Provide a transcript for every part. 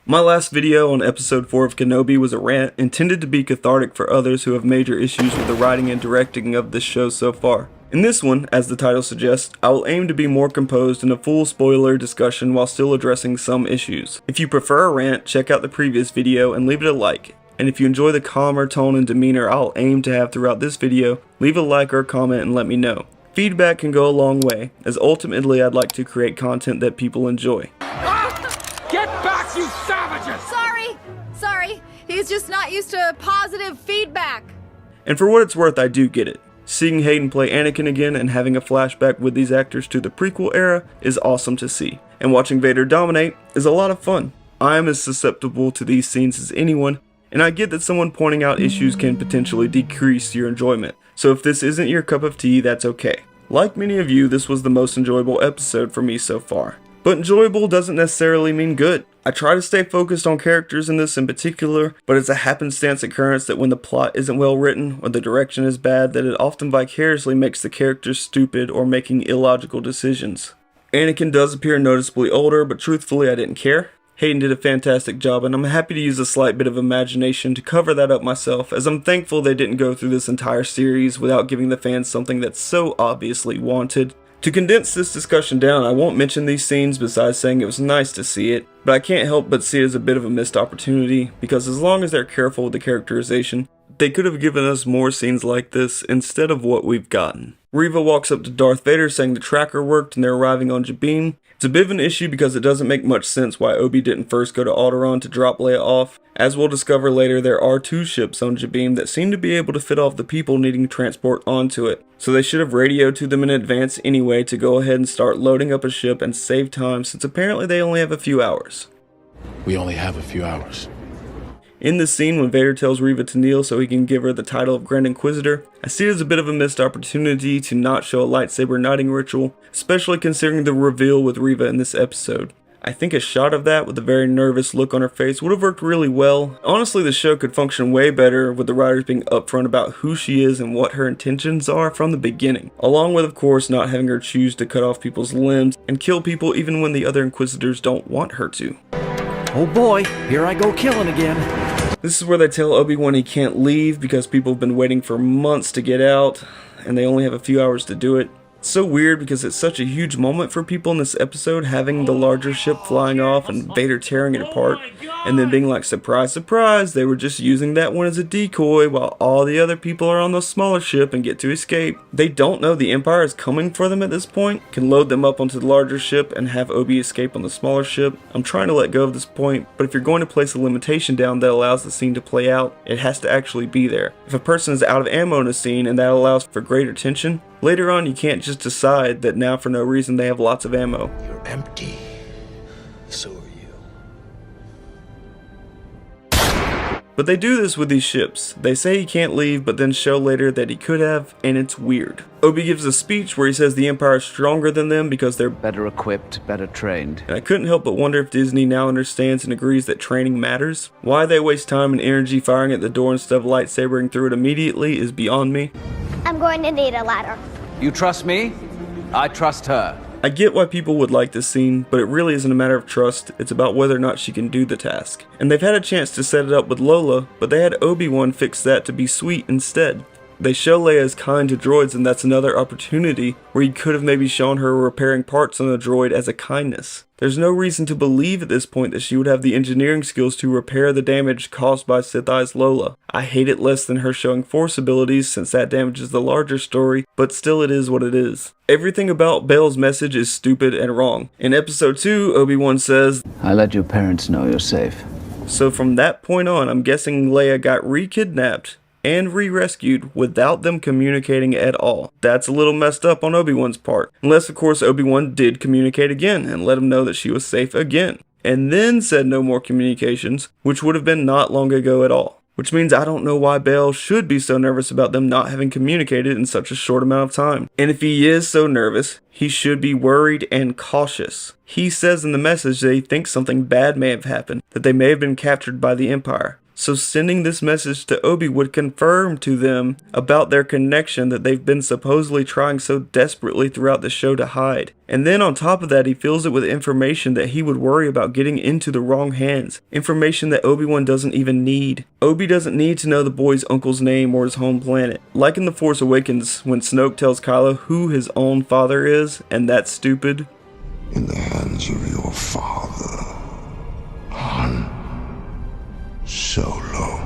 My last video on episode 4 of Kenobi was a rant intended to be cathartic for others who have major issues with the writing and directing of this show so far. In this one, as the title suggests, I will aim to be more composed in a full spoiler discussion while still addressing some issues. If you prefer a rant, check out the previous video and leave it a like. And if you enjoy the calmer tone and demeanor I'll aim to have throughout this video, leave a like or comment and let me know. Feedback can go a long way, as ultimately I'd like to create content that people enjoy. Get back, you savages! Sorry, he's just not used to positive feedback. And for what it's worth, I do get it. Seeing Hayden play Anakin again and having a flashback with these actors to the prequel era is awesome to see. And watching Vader dominate is a lot of fun. I am as susceptible to these scenes as anyone, and I get that someone pointing out issues can potentially decrease your enjoyment. So if this isn't your cup of tea, that's okay. Like many of you, this was the most enjoyable episode for me so far. But enjoyable doesn't necessarily mean good. I try to stay focused on characters in this in particular, but it's a happenstance occurrence that when the plot isn't well written or the direction is bad, that it often vicariously makes the characters stupid or making illogical decisions. Anakin does appear noticeably older, but truthfully I didn't care. Hayden did a fantastic job, and I'm happy to use a slight bit of imagination to cover that up myself, as I'm thankful they didn't go through this entire series without giving the fans something that's so obviously wanted. To condense this discussion down, I won't mention these scenes besides saying it was nice to see it, but I can't help but see it as a bit of a missed opportunity, because as long as they're careful with the characterization, they could have given us more scenes like this instead of what we've gotten. Reva walks up to Darth Vader saying the tracker worked and they're arriving on Jabin. It's a bit of an issue because it doesn't make much sense why Obi didn't first go to Alderaan to drop Leia off. As we'll discover later, there are 2 ships on Jabin that seem to be able to fit off the people needing transport onto it. So they should have radioed to them in advance anyway to go ahead and start loading up a ship and save time, since apparently they only have a few hours. We only have a few hours. In this scene, when Vader tells Reva to kneel so he can give her the title of Grand Inquisitor, I see it as a bit of a missed opportunity to not show a lightsaber knighting ritual, especially considering the reveal with Reva in this episode. I think a shot of that with a very nervous look on her face would have worked really well. Honestly, the show could function way better with the writers being upfront about who she is and what her intentions are from the beginning, along with, of course, not having her choose to cut off people's limbs and kill people even when the other Inquisitors don't want her to. Oh boy, here I go killing again. This is where they tell Obi-Wan he can't leave because people have been waiting for months to get out, and they only have a few hours to do it. It's so weird because it's such a huge moment for people in this episode, having the larger ship flying off and Vader tearing it apart, and then being like, surprise, surprise, they were just using that one as a decoy while all the other people are on the smaller ship and get to escape. They don't know the Empire is coming for them at this point, can load them up onto the larger ship and have Obi escape on the smaller ship. I'm trying to let go of this point, but if you're going to place a limitation down that allows the scene to play out, it has to actually be there. If a person is out of ammo in a scene and that allows for greater tension, later on you can't just decide that now for no reason they have lots of ammo. You're empty. So are you. But they do this with these ships. They say he can't leave, but then show later that he could have, and it's weird. Obi gives a speech where he says the Empire is stronger than them because they're Better equipped, better trained. and I couldn't help but wonder if Disney now understands and agrees that training matters. Why they waste time and energy firing at the door instead of lightsabering through it immediately is beyond me. I'm going to need a ladder. You trust me? I trust her. I get why people would like this scene, but it really isn't a matter of trust, it's about whether or not she can do the task. And they've had a chance to set it up with Lola, but they had Obi-Wan fix that to be sweet instead. They show Leia as kind to droids, and that's another opportunity where you could have maybe shown her repairing parts on a droid as a kindness. There's no reason to believe at this point that she would have the engineering skills to repair the damage caused by Sith Eye's Lola. I hate it less than her showing Force abilities since that damages the larger story, but still it is what it is. Everything about Bail's message is stupid and wrong. In episode 2, Obi-Wan says, I let your parents know you're safe. so from that point on, I'm guessing Leia got re-kidnapped and re-rescued without them communicating at all. That's a little messed up on Obi-Wan's part. Unless, of course, Obi-Wan did communicate again and let him know that she was safe again. And then said no more communications, which would have been not long ago at all. Which means I don't know why Bail should be so nervous about them not having communicated in such a short amount of time. And if he is so nervous, he should be worried and cautious. He says in the message that he thinks something bad may have happened, that they may have been captured by the Empire. So sending this message to Obi would confirm to them about their connection that they've been supposedly trying so desperately throughout the show to hide. And then on top of that, he fills it with information that he would worry about getting into the wrong hands. Information that Obi-Wan doesn't even need. Obi doesn't need to know the boy's uncle's name or his home planet. Like in The Force Awakens, when Snoke tells Kylo who his own father is, and that's stupid. In the hands of your father, Han Solo.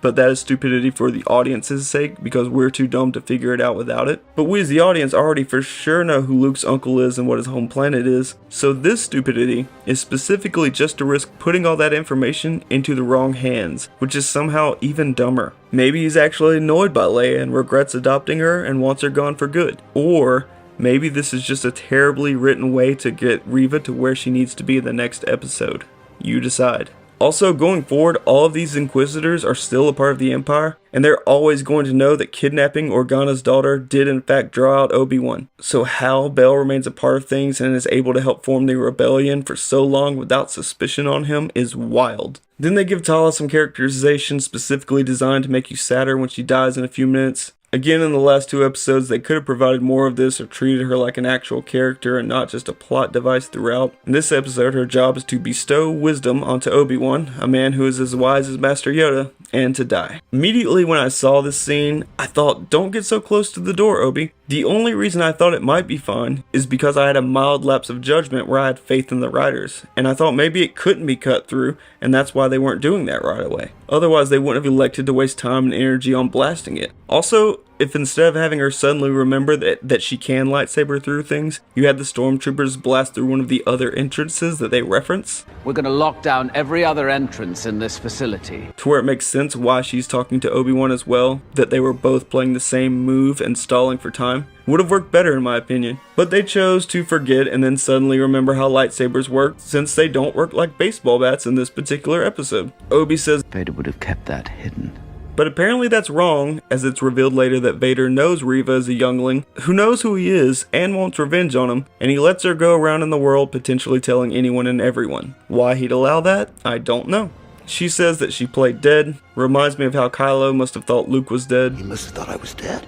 But that is stupidity for the audience's sake, because we're too dumb to figure it out without it. But we as the audience already for sure know who Luke's uncle is and what his home planet is, so this stupidity is specifically just to risk putting all that information into the wrong hands, which is somehow even dumber. Maybe he's actually annoyed by Leia and regrets adopting her and wants her gone for good. Or maybe this is just a terribly written way to get Reva to where she needs to be in the next episode. You decide. Also, going forward, all of these Inquisitors are still a part of the Empire, and they're always going to know that kidnapping Organa's daughter did in fact draw out Obi-Wan. So how Bell remains a part of things and is able to help form the rebellion for so long without suspicion on him is wild. Then they give Tala some characterization specifically designed to make you sadder when she dies in a few minutes. Again, in the last 2 episodes, they could have provided more of this or treated her like an actual character and not just a plot device throughout. In this episode, her job is to bestow wisdom onto Obi-Wan, a man who is as wise as Master Yoda, and to die. Immediately when I saw this scene, I thought, don't get so close to the door, Obi. The only reason I thought it might be fine is because I had a mild lapse of judgment where I had faith in the writers, and I thought maybe it couldn't be cut through, and that's why they weren't doing that right away. Otherwise, they wouldn't have elected to waste time and energy on blasting it. Also, if instead of having her suddenly remember that she can lightsaber through things, you had the stormtroopers blast through one of the other entrances that they reference, We're gonna lock down every other entrance in this facility. to where it makes sense why she's talking to Obi-Wan as well, that they were both playing the same move and stalling for time, would have worked better in my opinion. But they chose to forget and then suddenly remember how lightsabers work, since they don't work like baseball bats in this particular episode. Obi says Vader would have kept that hidden. But apparently that's wrong, as it's revealed later that Vader knows Reva is a youngling who knows who he is and wants revenge on him, and he lets her go around in the world potentially telling anyone and everyone. Why he'd allow that, I don't know. She says that she played dead, reminds me of how Kylo must have thought Luke was dead. You must have thought I was dead.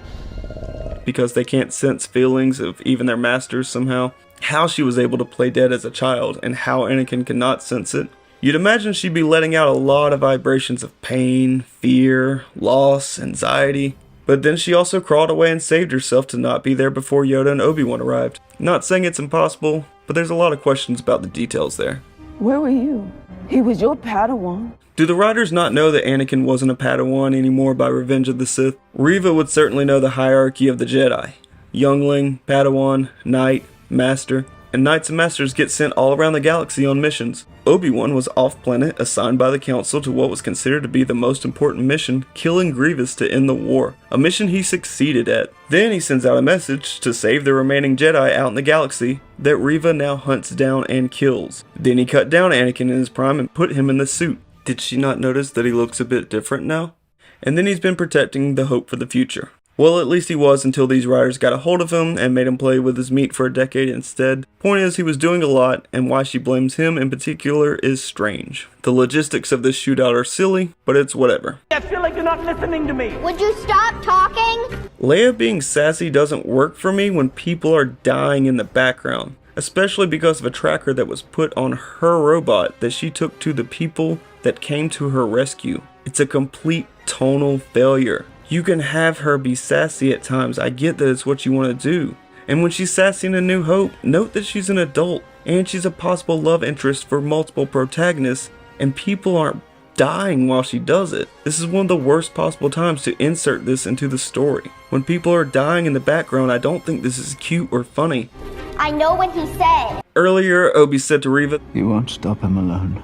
Because they can't sense feelings of even their masters somehow. How she was able to play dead as a child, and how Anakin cannot sense it. You'd imagine she'd be letting out a lot of vibrations of pain, fear, loss, anxiety. But then she also crawled away and saved herself to not be there before Yoda and Obi-Wan arrived. Not saying it's impossible, but there's a lot of questions about the details there. Where were you? He was your Padawan. Do the writers not know that Anakin wasn't a Padawan anymore by Revenge of the Sith? Reva would certainly know the hierarchy of the Jedi. Youngling, Padawan, Knight, Master, and Knights and Masters get sent all around the galaxy on missions. Obi-Wan was off-planet, assigned by the Council to what was considered to be the most important mission, killing Grievous to end the war. A mission he succeeded at. Then he sends out a message to save the remaining Jedi out in the galaxy that Reva now hunts down and kills. Then he cut down Anakin in his prime and put him in the suit. Did she not notice that he looks a bit different now? And then he's been protecting the hope for the future. Well, at least he was until these writers got a hold of him and made him play with his meat for a decade instead. Point is, he was doing a lot, and why she blames him in particular is strange. The logistics of this shootout are silly, but it's whatever. I feel like you're not listening to me. Would you stop talking? Leia being sassy doesn't work for me when people are dying in the background, especially because of a tracker that was put on her robot that she took to the people that came to her rescue. It's a complete tonal failure. You can have her be sassy at times, I get that it's what you want to do. And when she's sassy in A New Hope, note that she's an adult, and she's a possible love interest for multiple protagonists, and people aren't dying while she does it. This is one of the worst possible times to insert this into the story. When people are dying in the background, I don't think this is cute or funny. I know what he said. Earlier, Obi said to Reva, You won't stop him alone.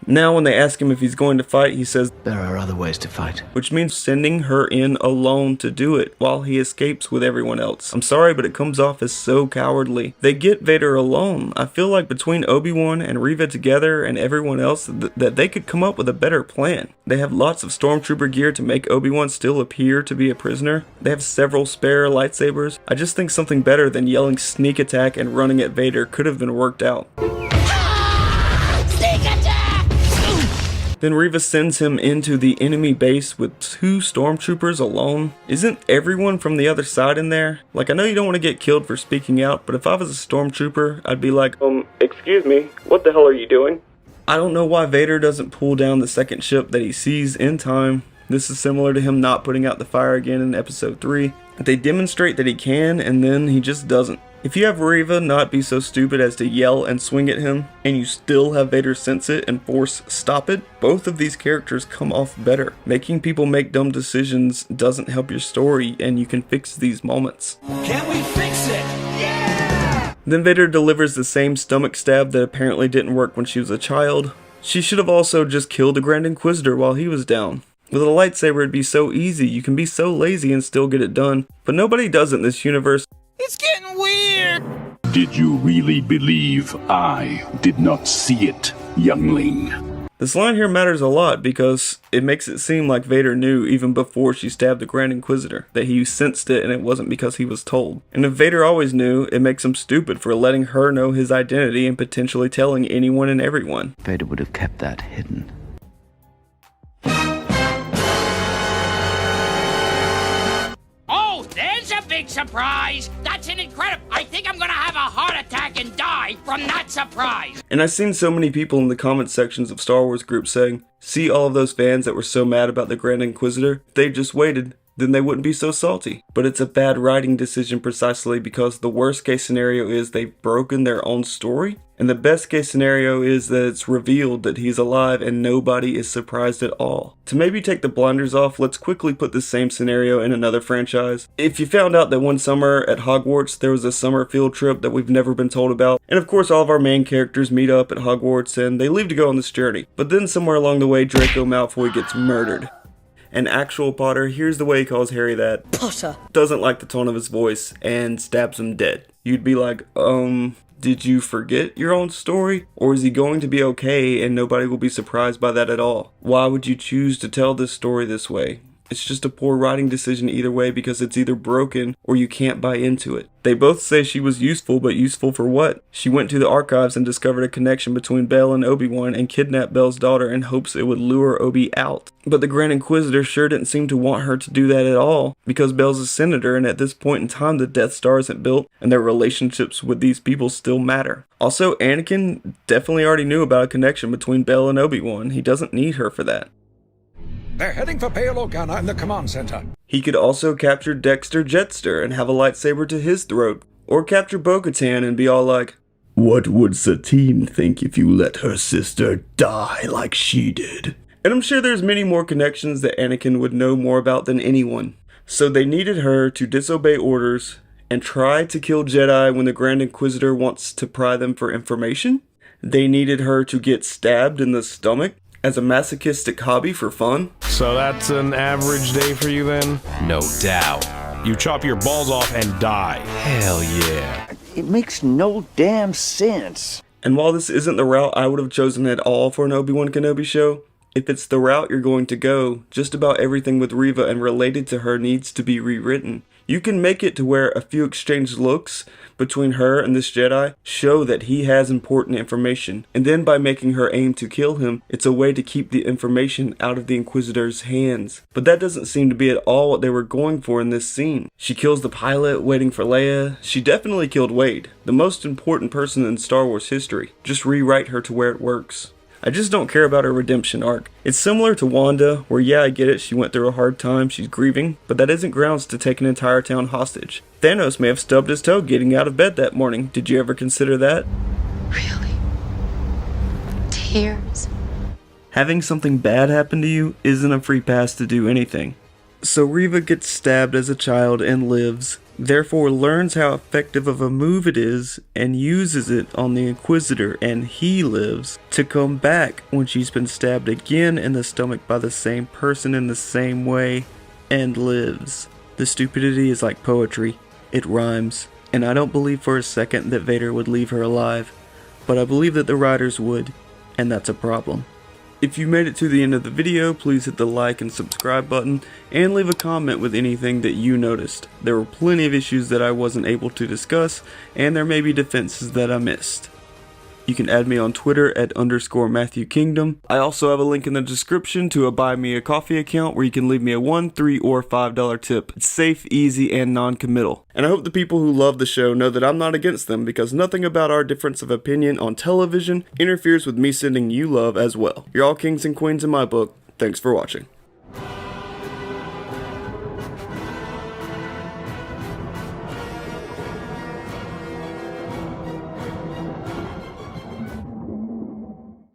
now when they ask him if he's going to fight, he says, There are other ways to fight. which means sending her in alone to do it while he escapes with everyone else. I'm sorry, but it comes off as so cowardly. They get Vader alone. I feel like between Obi-Wan and Reva together and everyone else that they could come up with a better plan. They have lots of stormtrooper gear to make Obi-Wan still appear to be a prisoner. They have several spare lightsabers. I just think something better than yelling sneak attack and running at Vader could have been worked out. Sneak attack! Then Reva sends him into the enemy base with 2 stormtroopers alone. Isn't everyone from the other side in there? Like, I know you don't want to get killed for speaking out, but if I was a stormtrooper, I'd be like, excuse me, what the hell are you doing? I don't know why Vader doesn't pull down the second ship that he sees in time. This is similar to him not putting out the fire again in episode 3. They demonstrate that he can, and then he just doesn't. If you have Reva not be so stupid as to yell and swing at him, and you still have Vader sense it and force stop it, both of these characters come off better. Making people make dumb decisions doesn't help your story, and you can fix these moments. Can we fix it? Yeah! Then Vader delivers the same stomach stab that apparently didn't work when she was a child. She should have also just killed the Grand Inquisitor while he was down. With a lightsaber it'd be so easy, you can be so lazy and still get it done, but nobody does it in this universe. It's getting weird! Did you really believe I did not see it, youngling? This line here matters a lot because it makes it seem like Vader knew even before she stabbed the Grand Inquisitor, that he sensed it and it wasn't because he was told. And if Vader always knew, it makes him stupid for letting her know his identity and potentially telling anyone and everyone. Vader would have kept that hidden. Big surprise! That's an incredible... I think I'm gonna have a heart attack and die from that surprise! And I've seen so many people in the comment sections of Star Wars groups saying, see all of those fans that were so mad about the Grand Inquisitor? If they just waited, then they wouldn't be so salty. But it's a bad writing decision precisely because the worst case scenario is they've broken their own story. And the best case scenario is that it's revealed that he's alive and nobody is surprised at all. To maybe take the blinders off, let's quickly put this same scenario in another franchise. If you found out that one summer at Hogwarts there was a summer field trip that we've never been told about, and of course all of our main characters meet up at Hogwarts and they leave to go on this journey, but then somewhere along the way Draco Malfoy gets murdered. And actual Potter hears the way he calls Harry that, Potter, doesn't like the tone of his voice, and stabs him dead. You'd be like, did you forget your own story? Or is he going to be okay and nobody will be surprised by that at all? Why would you choose to tell this story this way? It's just a poor writing decision either way because it's either broken or you can't buy into it. They both say she was useful, but useful for what? She went to the archives and discovered a connection between Belle and Obi-Wan and kidnapped Belle's daughter in hopes it would lure Obi out. But the Grand Inquisitor sure didn't seem to want her to do that at all because Belle's a senator and at this point in time the Death Star isn't built and their relationships with these people still matter. Also, Anakin definitely already knew about a connection between Belle and Obi-Wan. He doesn't need her for that. They're heading for Pale Organa in the command center. He could also capture Dexter Jetster and have a lightsaber to his throat. Or capture Bo-Katan and be all like, what would Satine think if you let her sister die like she did? And I'm sure there's many more connections that Anakin would know more about than anyone. So they needed her to disobey orders and try to kill Jedi when the Grand Inquisitor wants to pry them for information. They needed her to get stabbed in the stomach as a masochistic hobby for fun. So that's an average day for you then? No doubt. You chop your balls off and die. Hell yeah. It makes no damn sense. And while this isn't the route I would have chosen at all for an Obi-Wan Kenobi show, if it's the route you're going to go, just about everything with Reva and related to her needs to be rewritten. You can make it to where a few exchanged looks between her and this Jedi show that he has important information, and then by making her aim to kill him, it's a way to keep the information out of the Inquisitor's hands. But that doesn't seem to be at all what they were going for in this scene. She kills the pilot waiting for Leia. She definitely killed Wade, the most important person in Star Wars history. Just rewrite her to where it works. I just don't care about her redemption arc. It's similar to Wanda, where yeah, I get it, she went through a hard time, she's grieving, but that isn't grounds to take an entire town hostage. Thanos may have stubbed his toe getting out of bed that morning. Did you ever consider that? Really? Tears? Having something bad happen to you isn't a free pass to do anything. So Reva gets stabbed as a child and lives, therefore learns how effective of a move it is and uses it on the Inquisitor, and he lives to come back when she's been stabbed again in the stomach by the same person in the same way and lives. The stupidity is like poetry. It rhymes. And I don't believe for a second that Vader would leave her alive, but I believe that the writers would, and that's a problem. If you made it to the end of the video, please hit the like and subscribe button and leave a comment with anything that you noticed. There were plenty of issues that I wasn't able to discuss, and there may be defenses that I missed. You can add me on Twitter at _MatthewKingdom. I also have a link in the description to a Buy Me a Coffee account where you can leave me a $1, $3, or $5 tip. It's safe, easy, and non-committal. And I hope the people who love the show know that I'm not against them, because nothing about our difference of opinion on television interferes with me sending you love as well. You're all kings and queens in my book. Thanks for watching.